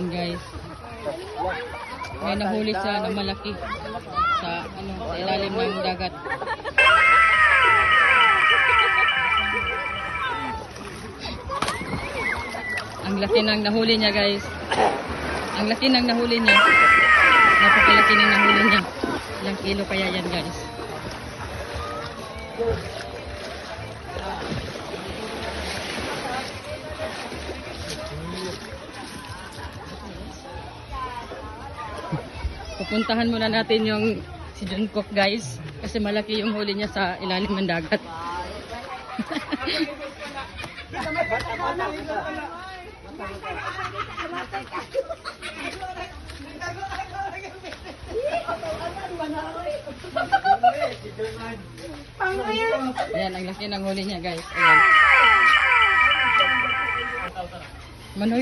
Ayan guys. May nahuli siya na malaki sa sa ilalim ng dagat. Ang laki ng nahuli niya guys. Ang laki ng nahuli niya. Napakalaki ng nahuli niya. Ilang kilo kaya yan guys. Pupuntahan muna natin yung si Jungkook guys. Kasi malaki yung huli niya sa ilalim ng dagat. Ayan, ang laki ng huli niya guys. Ayan. Manoy.